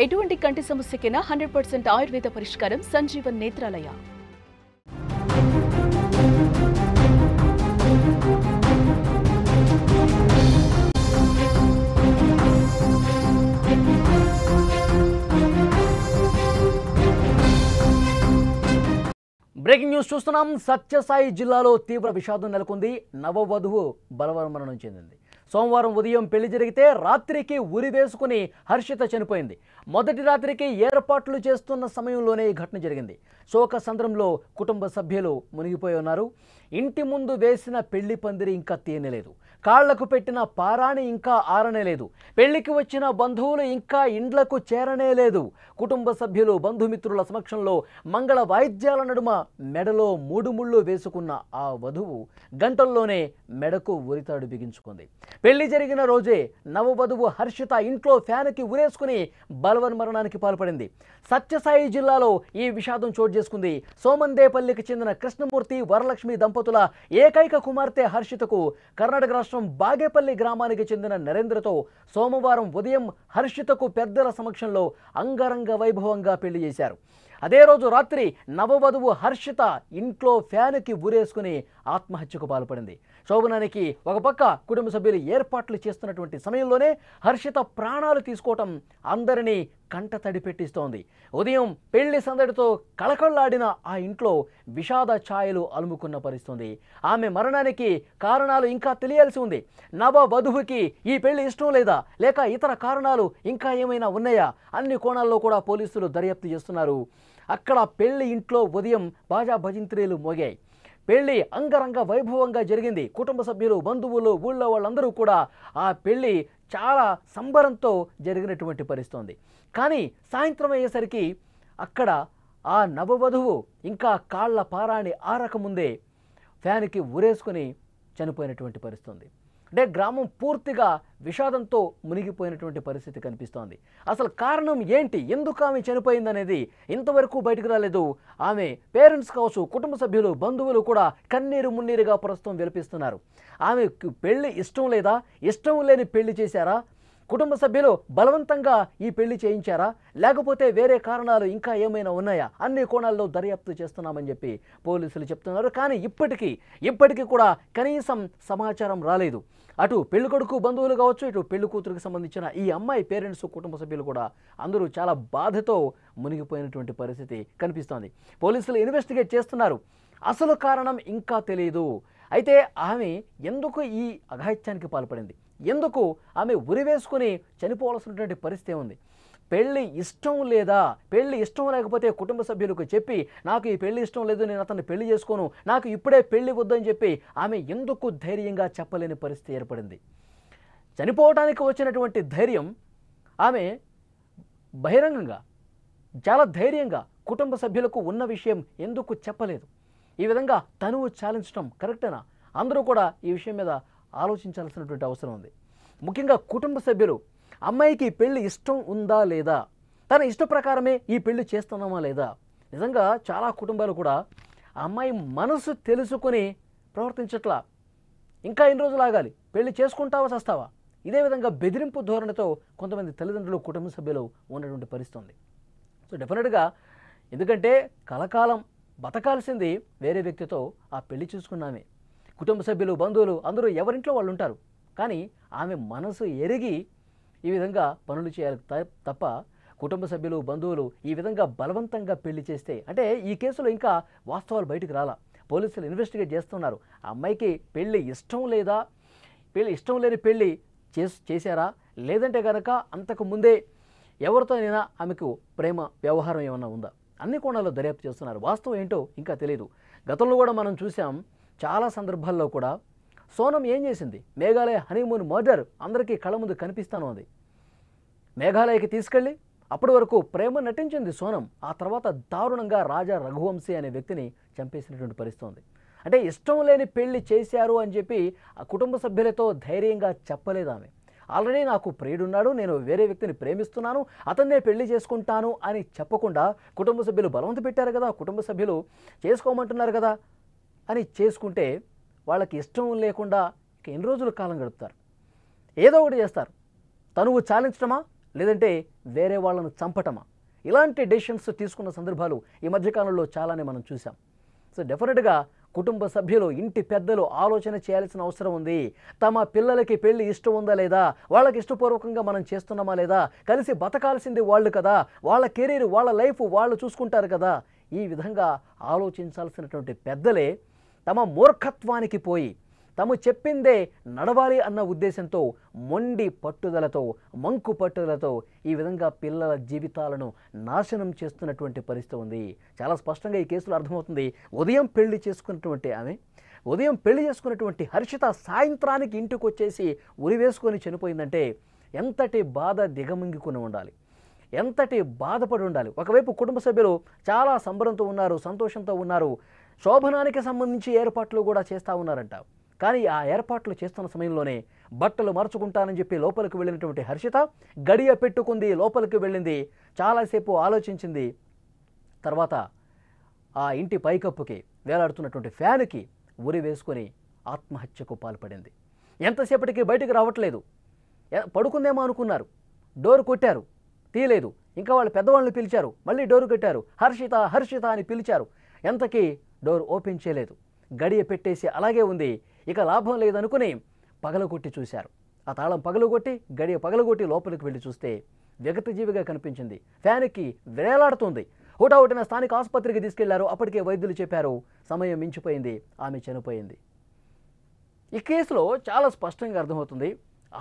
ఎటువంటి కంటి సమస్యకైనా 100% ఆయుర్వేద పరిష్కారం సంజీవన్ నేత్రాలయ. బ్రేకింగ్ న్యూస్ చూస్తున్నాం. సత్యసాయి జిల్లాలో తీవ్ర విషాదం నెలకొంది. నవవధువు బలవన్మరణం చెందింది. సోమవారం ఉదయం పెళ్లి జరిగితే రాత్రికి ఉరి వేసుకుని హర్షిత చనిపోయింది. మొదటి రాత్రికి ఏర్పాట్లు చేస్తున్న సమయంలోనే ఈ ఘటన జరిగింది. శోక సంద్రంలో కుటుంబ సభ్యులు మునిగిపోయి ఉన్నారు. ఇంటి ముందు వేసిన పెళ్లి పందిరి ఇంకా తీయనేలేదు. కాళ్లకు పెట్టిన పారాణి ఇంకా ఆరనేలేదు. పెళ్లికి వచ్చిన బంధువులు ఇంకా ఇండ్లకు చేరనే లేదు. కుటుంబ సభ్యులు బంధుమిత్రుల సమక్షంలో మంగళ వాయిద్యాల నడుమ మెడలో 3 ముళ్ళు వేసుకున్న ఆ వధువు గంటల్లోనే మెడకు ఉరితాడు బిగించుకుంది. పెళ్లి జరిగిన రోజే నవవధువు హర్షిత ఇంట్లో ఫ్యాన్కి ఉరేసుకుని బలవన్మరణానికి పాల్పడింది. సత్యసాయి జిల్లాలో ఈ విషాదం చోటు చేసుకుంది. సోమందేపల్లికి చెందిన కృష్ణమూర్తి వరలక్ష్మి దంపతుల ఏకైక కుమార్తె హర్షితకు కర్ణాటక రాష్ట్రం బాగేపల్లి గ్రామానికి చెందిన నరేంద్రతో సోమవారం ఉదయం హర్షితకు పెద్దల సమక్షంలో అంగరంగ వైభవంగా పెళ్లి చేశారు. అదే రోజు రాత్రి నవవధువు హర్షిత ఇంట్లో ఫ్యాన్కి ఉరేసుకుని ఆత్మహత్యకు పాల్పడింది. శోభనానికి ఒక పక్క కుటుంబ సభ్యులు ఏర్పాట్లు చేస్తున్నటువంటి సమయంలోనే హర్షిత ప్రాణాలు తీసుకోవటం అందరినీ కంట తడి పెట్టిస్తోంది. ఉదయం పెళ్లి సందడితో కళకళలాడిన ఆ ఇంట్లో విషాద ఛాయలు అలుముకున్న పరిస్థితుంది. ఆమె మరణానికి కారణాలు ఇంకా తెలియాల్సి ఉంది. నవ వధువుకి ఈ పెళ్లి ఇష్టం లేదా, లేక ఇతర కారణాలు ఇంకా ఏమైనా ఉన్నాయా? అన్ని కోణాల్లో కూడా పోలీసులు దర్యాప్తు చేస్తున్నారు. అక్కడ పెళ్లి ఇంట్లో ఉదయం బాజా భజంత్రీలు మోగాయి. పెళ్లి అంగరంగ వైభవంగా జరిగింది. కుటుంబ సభ్యులు, బంధువులు, ఊళ్ళో వాళ్ళందరూ కూడా ఆ పెళ్లి చాలా సంబరంతో జరిగినటువంటి పరిస్థితి. కానీ సాయంత్రం అయ్యేసరికి అక్కడ ఆ నవవధువు ఇంకా కాళ్ల పారాణి ఆరకముందే ఫ్యాన్కి ఉరేసుకొని చనిపోయినటువంటి పరిస్థితి. అంటే గ్రామం పూర్తిగా విషాదంతో మునిగిపోయినటువంటి పరిస్థితి కనిపిస్తోంది. అసలు కారణం ఏంటి, ఎందుకు ఆమె చనిపోయిందనేది ఇంతవరకు బయటకు రాలేదు. ఆమె పేరెంట్స్ కావచ్చు, కుటుంబ సభ్యులు, బంధువులు కూడా కన్నీరు మున్నీరుగా ప్రస్తుతం విలపిస్తున్నారు. ఆమెకు పెళ్లి ఇష్టం లేదా, ఇష్టం లేని పెళ్లి చేశారా, కుటుంబ సభ్యులు బలవంతంగా ఈ పెళ్లి చేయించారా, లేకపోతే వేరే కారణాలు ఇంకా ఏమైనా ఉన్నాయా? అన్ని కోణాల్లో దర్యాప్తు చేస్తున్నామని చెప్పి పోలీసులు చెప్తున్నారు. కానీ ఇప్పటికీ కూడా కనీసం సమాచారం రాలేదు. అటు పెళ్లి కొడుకు బంధువులు కావచ్చు, ఇటు పెళ్లి కూతురికి సంబంధించిన ఈ అమ్మాయి పేరెంట్స్, కుటుంబ సభ్యులు కూడా అందరూ చాలా బాధతో మునిగిపోయినటువంటి పరిస్థితి కనిపిస్తోంది. పోలీసులు ఇన్వెస్టిగేట్ చేస్తున్నారు. అసలు కారణం ఇంకా తెలియదు. అయితే ఆమె ఎందుకు ఈ అఘాయిత్యానికి పాల్పడింది, ఎందుకు ఆమె ఉరివేసుకుని చనిపోవాల్సినటువంటి పరిస్థితి ఉంది? పెళ్ళి ఇష్టం లేదా, పెళ్ళి ఇష్టం లేకపోతే కుటుంబ సభ్యులకు చెప్పి నాకు ఈ పెళ్లి ఇష్టం లేదు, నేను అతన్ని పెళ్లి చేసుకోను, నాకు ఇప్పుడే పెళ్లి వద్దని చెప్పి ఆమె ఎందుకు ధైర్యంగా చెప్పలేని పరిస్థితి ఏర్పడింది? చనిపోవడానికి వచ్చినటువంటి ధైర్యం ఆమె బహిరంగంగా చాలా ధైర్యంగా కుటుంబ సభ్యులకు ఉన్న విషయం ఎందుకు చెప్పలేదు? ఈ విధంగా తనువు చాలించడం కరెక్టేనా? అందరూ కూడా ఈ విషయం మీద ఆలోచించాల్సినటువంటి అవసరం ఉంది. ముఖ్యంగా కుటుంబ సభ్యులు అమ్మాయికి పెళ్లి ఇష్టం ఉందా లేదా, తన ఇష్ట ప్రకారమే ఈ పెళ్లి చేస్తున్నామా లేదా? నిజంగా చాలా కుటుంబాలు కూడా ఆ అమ్మాయి మనసు తెలుసుకొని ప్రవర్తించట్లా. ఇంకా ఎన్ని రోజులు ఆగాలి, పెళ్లి చేసుకుంటావా చస్తావా, ఇదే విధంగా బెదిరింపు ధోరణితో కొంతమంది తల్లిదండ్రులు, కుటుంబ సభ్యులు ఉన్నటువంటి పరిస్థితి ఉంది. సో డెఫినెట్గా, ఎందుకంటే కలకాలం బతకాల్సింది వేరే వ్యక్తితో ఆ పెళ్లి చూసుకున్నామే. కుటుంబ సభ్యులు, బంధువులు అందరూ ఎవరింట్లో వాళ్ళు ఉంటారు. కానీ ఆమె మనసు ఎరిగి ఈ విధంగా పనులు చేయాలి తప్ప కుటుంబ సభ్యులు, బంధువులు ఈ విధంగా బలవంతంగా పెళ్లి చేస్తే, అంటే ఈ కేసులో ఇంకా వాస్తవాలు బయటకు రాలా. పోలీసులు ఇన్వెస్టిగేట్ చేస్తున్నారు. ఆ అమ్మాయికి పెళ్లి ఇష్టం లేదా, ఇష్టం లేని పెళ్లి చేశారా, లేదంటే కనుక అంతకు ముందే ఎవరితోనైనా ఆమెకు ప్రేమ వ్యవహారం ఏమన్నా ఉందా? అన్ని కోణాల్లో దర్యాప్తు చేస్తున్నారు. వాస్తవం ఏంటో ఇంకా తెలియదు. గతంలో కూడా మనం చూసాం, చాలా సందర్భాల్లో కూడా సోనం ఏం చేసింది, మేఘాలయ హనీమూన్ మర్డర్ అందరికీ కళ్ళ ముందు కనిపిస్తాను ఉంది. మేఘాలయకి తీసుకెళ్ళి అప్పటి వరకు ప్రేమ నటించింది సోనం. ఆ తర్వాత దారుణంగా రాజా రఘువంశీ అనే వ్యక్తిని చంపేసినటువంటి పరిస్థితి ఉంది. అంటే ఇష్టం లేని పెళ్లి చేశారు అని చెప్పి ఆ కుటుంబ సభ్యులతో ధైర్యంగా చెప్పలేదు ఆమె. ఆల్రెడీ నాకు ప్రియుడున్నాడు, నేను వేరే వ్యక్తిని ప్రేమిస్తున్నాను, అతన్నే పెళ్లి చేసుకుంటాను అని చెప్పకుండా కుటుంబ సభ్యులు బలవంత పెట్టారు కదా, కుటుంబ సభ్యులు చేసుకోమంటున్నారు కదా అని చేసుకుంటే వాళ్ళకి ఇష్టం లేకుండా ఎన్ని రోజులు కాలం గడుపుతారు? ఏదో ఒకటి చేస్తారు. తనువు చాలించడమా, లేదంటే వేరే వాళ్ళను చంపటమా? ఇలాంటి డెసిషన్స్ తీసుకున్న సందర్భాలు ఈ మధ్యకాలంలో చాలానే మనం చూసాం. సో డెఫినెట్గా కుటుంబ సభ్యులు, ఇంటి పెద్దలు ఆలోచన చేయాల్సిన అవసరం ఉంది. తమ పిల్లలకి పెళ్లి ఇష్టం ఉందా లేదా, వాళ్ళకి ఇష్టపూర్వకంగా మనం చేస్తున్నామా లేదా, కలిసి బతకాల్సింది వాళ్ళు కదా, వాళ్ళ కెరీర్, వాళ్ళ లైఫ్ వాళ్ళు చూసుకుంటారు కదా. ఈ విధంగా ఆలోచించాల్సినటువంటి పెద్దలే తమ మూర్ఖత్వానికి పోయి తాము చెప్పిందే నడవాలి అన్న ఉద్దేశంతో, మొండి పట్టుదలతో, మంకు పట్టుదలతో ఈ విధంగా పిల్లల జీవితాలను నాశనం చేస్తున్నటువంటి పరిస్థితి ఉంది. చాలా స్పష్టంగా ఈ కేసులో అర్థమవుతుంది. ఉదయం పెళ్లి చేసుకున్నటువంటి హర్షిత సాయంత్రానికి ఇంటికి వచ్చేసి ఉరివేసుకొని చనిపోయిందంటే ఎంతటి బాధ దిగమింగుకుని ఉండాలి, ఎంతటి బాధపడి ఉండాలి. ఒకవైపు కుటుంబ సభ్యులు చాలా సంబరంతో ఉన్నారు, సంతోషంతో ఉన్నారు, శోభనానికి సంబంధించి ఏర్పాట్లు కూడా చేస్తూ ఉన్నారంట. కానీ ఆ ఏర్పాట్లు చేస్తున్న సమయంలోనే బట్టలు మార్చుకుంటానని చెప్పి లోపలికి వెళ్ళినటువంటి హర్షిత గడియ పెట్టుకుంది, లోపలికి వెళ్ళింది, చాలాసేపు ఆలోచించింది. తర్వాత ఆ ఇంటి పైకప్పుకి వేలాడుతున్నటువంటి ఫ్యాన్కి ఉరి వేసుకొని ఆత్మహత్యకు పాల్పడింది. ఎంతసేపటికి బయటకు రావట్లేదు. పడుకుందేమో అనుకున్నారు, డోర్ కొట్టారు, తీయలేదు. ఇంకా వాళ్ళ పెద్దవాళ్ళని పిలిచారు, మళ్ళీ డోర్ కొట్టారు, హర్షిత హర్షిత అని పిలిచారు. ఎంతకీ డోర్ ఓపెన్ చేయలేదు, గడియ పెట్టేసి అలాగే ఉంది. ఇక లాభం లేదనుకుని పగలగొట్టి చూశారు. ఆ తాళం పగలగొట్టి, గడియ పగలగొట్టి లోపలికి వెళ్ళి చూస్తే విగతజీవిగా కనిపించింది. ఫ్యాన్కి వేలాడుతుంది. హుటాహుటిన స్థానిక ఆసుపత్రికి తీసుకెళ్లారు. అప్పటికే వైద్యులు చెప్పారు సమయం మించిపోయింది, ఆమె చనిపోయింది. ఈ కేసులో చాలా స్పష్టంగా అర్థమవుతుంది,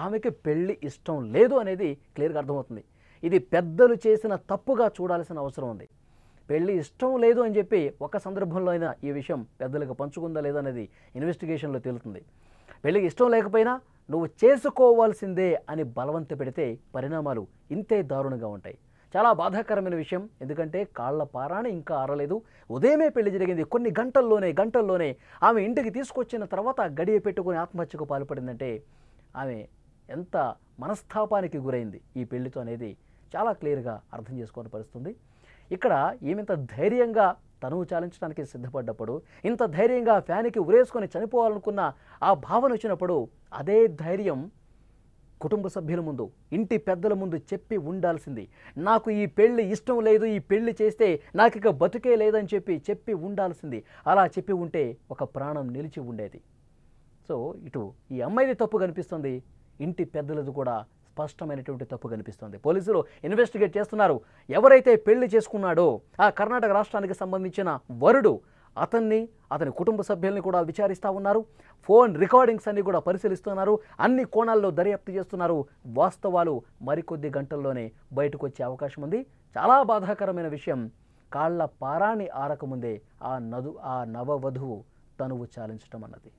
ఆమెకి పెళ్లి ఇష్టం లేదు అనేది క్లియర్గా అర్థమవుతుంది. ఇది పెద్దలు చేసిన తప్పుగా చూడాల్సిన అవసరం ఉంది. పెళ్లి ఇష్టం లేదు అని చెప్పి ఒక సందర్భంలో అయినా ఈ విషయం పెద్దలకు పంచుకుందా లేదా అనేది ఇన్వెస్టిగేషన్లో తేలుతుంది. పెళ్లికి ఇష్టం లేకపోయినా నువ్వు చేసుకోవాల్సిందే అని బలవంత పెడితే పరిణామాలు ఇంతే దారుణంగా ఉంటాయి. చాలా బాధాకరమైన విషయం. ఎందుకంటే కాళ్ల పారాణి ఇంకా ఆరలేదు. ఉదయమే పెళ్లి జరిగింది. కొన్ని గంటల్లోనే ఆమె ఇంటికి తీసుకొచ్చిన తర్వాత గడియ పెట్టుకుని ఆత్మహత్యకు పాల్పడిందంటే ఆమె ఎంత మనస్తాపానికి గురైంది ఈ పెళ్లితో అనేది చాలా క్లియర్గా అర్థం చేసుకొని పరిస్థితుంది. ఇక్కడ ఈమెంత ధైర్యంగా తనువు చాలించడానికి సిద్ధపడ్డప్పుడు, ఇంత ధైర్యంగా ఫ్యాన్కి ఉరేసుకొని చనిపోవాలనుకున్న ఆ భావన వచ్చినప్పుడు అదే ధైర్యం కుటుంబ సభ్యుల ముందు, ఇంటి పెద్దల ముందు చెప్పి ఉండాల్సింది. నాకు ఈ పెళ్లి ఇష్టం లేదు, ఈ పెళ్లి చేస్తే నాకు ఇక బతుకే లేదని చెప్పి ఉండాల్సింది. అలా చెప్పి ఉంటే ఒక ప్రాణం నిలిచి ఉండేది. సో ఇటు ఈ అమ్మాయిది తప్పు కనిపిస్తుంది, ఇంటి పెద్దలది కూడా స్పష్టమైనటువంటి తప్పు కనిపిస్తుంది. పోలీసులు ఇన్వెస్టిగేట్ చేస్తున్నారు. ఎవరైతే పెళ్లి చేసుకున్నాడో ఆ కర్ణాటక రాష్ట్రానికి సంబంధించిన వరుడు, అతని కుటుంబ సభ్యుల్ని కూడా విచారిస్తూ ఉన్నారు. ఫోన్ రికార్డింగ్స్ అన్ని కూడా పరిశీలిస్తున్నారు. అన్ని కోణాల్లో దర్యాప్తు చేస్తున్నారు. వాస్తవాలు మరికొద్ది గంటల్లోనే బయటకు వచ్చే అవకాశం ఉంది. చాలా బాధాకరమైన విషయం, కాళ్ల పారాణి ఆరకముందే ఆ నవవధువు తనువు చాలించడం అన్నది.